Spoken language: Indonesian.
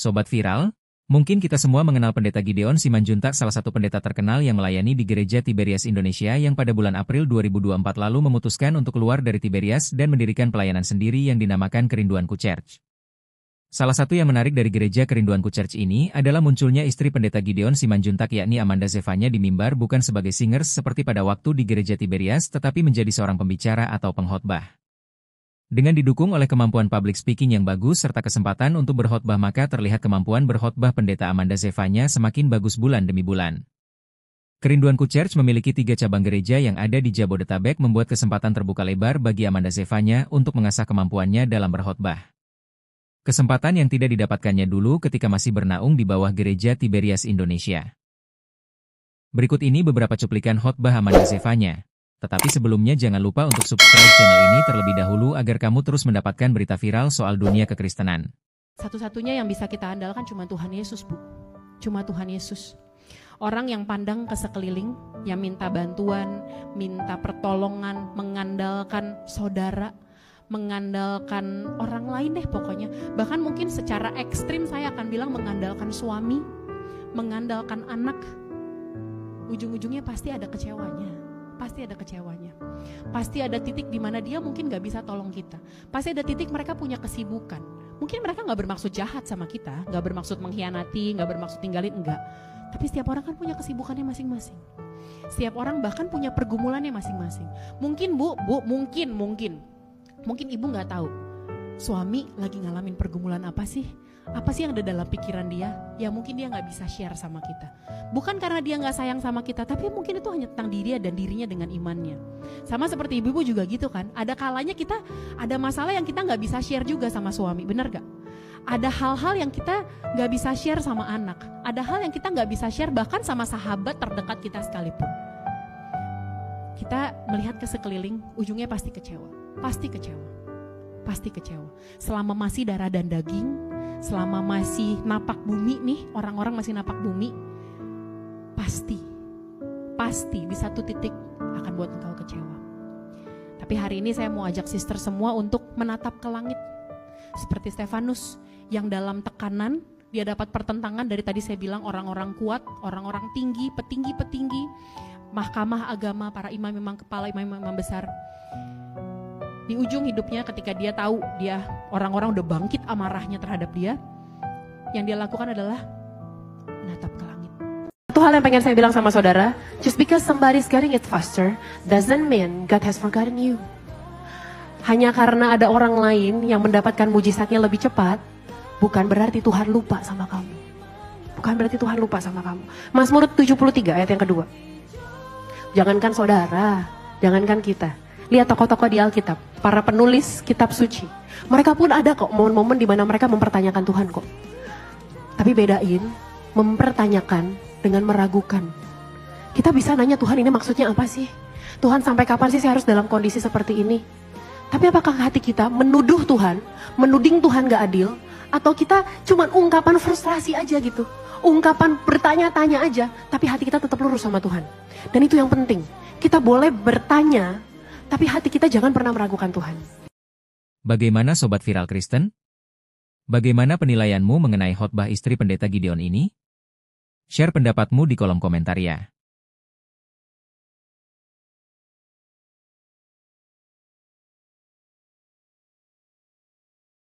Sobat Viral, mungkin kita semua mengenal Pendeta Gideon Simanjuntak, salah satu pendeta terkenal yang melayani di Gereja Tiberias Indonesia yang pada bulan April 2024 lalu memutuskan untuk keluar dari Tiberias dan mendirikan pelayanan sendiri yang dinamakan Kerinduanku Church. Salah satu yang menarik dari Gereja Kerinduanku Church ini adalah munculnya istri Pendeta Gideon Simanjuntak, yakni Amanda Zevanya, di mimbar bukan sebagai singers seperti pada waktu di Gereja Tiberias, tetapi menjadi seorang pembicara atau pengkhotbah. Dengan didukung oleh kemampuan public speaking yang bagus serta kesempatan untuk berkhotbah, maka terlihat kemampuan berkhotbah Pendeta Amanda Zevanya semakin bagus bulan demi bulan. Kerinduanku Church memiliki 3 cabang gereja yang ada di Jabodetabek, membuat kesempatan terbuka lebar bagi Amanda Zevanya untuk mengasah kemampuannya dalam berkhotbah. Kesempatan yang tidak didapatkannya dulu ketika masih bernaung di bawah Gereja Tiberias Indonesia. Berikut ini beberapa cuplikan khotbah Amanda Zevanya. Tetapi sebelumnya jangan lupa untuk subscribe channel ini terlebih dahulu agar kamu terus mendapatkan berita viral soal dunia kekristenan. Satu-satunya yang bisa kita andalkan cuma Tuhan Yesus, Bu. Cuma Tuhan Yesus. Orang yang pandang ke sekeliling, yang minta bantuan, minta pertolongan, mengandalkan saudara, mengandalkan orang lain deh pokoknya. Bahkan mungkin secara ekstrim saya akan bilang mengandalkan suami, mengandalkan anak. Ujung-ujungnya pasti ada kecewanya. Pasti ada kecewanya. Pasti ada titik di mana dia mungkin gak bisa tolong kita. Pasti ada titik mereka punya kesibukan. Mungkin mereka gak bermaksud jahat sama kita, gak bermaksud mengkhianati, gak bermaksud tinggalin, enggak. Tapi setiap orang kan punya kesibukannya masing-masing. Setiap orang bahkan punya pergumulannya masing-masing. Mungkin mungkin ibu gak tahu suami lagi ngalamin pergumulan apa sih? Apa sih yang ada dalam pikiran dia? Ya mungkin dia gak bisa share sama kita. Bukan karena dia gak sayang sama kita, tapi mungkin itu hanya tentang diri dan dirinya dengan imannya. Sama seperti ibu-ibu juga gitu kan. Ada kalanya kita ada masalah yang kita gak bisa share juga sama suami, benar gak? Ada hal-hal yang kita gak bisa share sama anak. Ada hal yang kita gak bisa share bahkan sama sahabat terdekat kita sekalipun. Kita melihat ke sekeliling, ujungnya pasti kecewa. Pasti kecewa. Pasti kecewa. Selama masih darah dan daging, selama masih napak bumi nih, orang-orang masih napak bumi, pasti di satu titik akan buat engkau kecewa. Tapi hari ini saya mau ajak sister semua untuk menatap ke langit. Seperti Stefanus yang dalam tekanan, dia dapat pertentangan dari tadi saya bilang orang-orang kuat, orang-orang tinggi, petinggi-petinggi, mahkamah agama, para imam-imam kepala, imam-imam besar. Di ujung hidupnya ketika dia tahu dia orang-orang udah bangkit amarahnya terhadap dia, yang dia lakukan adalah menatap ke langit. Satu hal yang pengen saya bilang sama saudara, just because somebody's getting it faster doesn't mean God has forgotten you. Hanya karena ada orang lain yang mendapatkan mujizatnya lebih cepat, bukan berarti Tuhan lupa sama kamu. Bukan berarti Tuhan lupa sama kamu. Mazmur 73 ayat yang kedua. Jangankan saudara, jangankan kita. Lihat tokoh-tokoh di Alkitab, para penulis kitab suci. Mereka pun ada kok momen-momen di mana mereka mempertanyakan Tuhan kok. Tapi bedain mempertanyakan dengan meragukan. Kita bisa nanya, Tuhan ini maksudnya apa sih? Tuhan sampai kapan sih saya harus dalam kondisi seperti ini? Tapi apakah hati kita menuduh Tuhan, menuding Tuhan gak adil? Atau kita cuma ungkapan frustrasi aja gitu? Ungkapan bertanya-tanya aja, tapi hati kita tetap lurus sama Tuhan. Dan itu yang penting. Kita boleh bertanya, tapi hati kita jangan pernah meragukan Tuhan. Bagaimana Sobat Viral Kristen? Bagaimana penilaianmu mengenai khotbah istri Pendeta Gideon ini? Share pendapatmu di kolom komentar ya.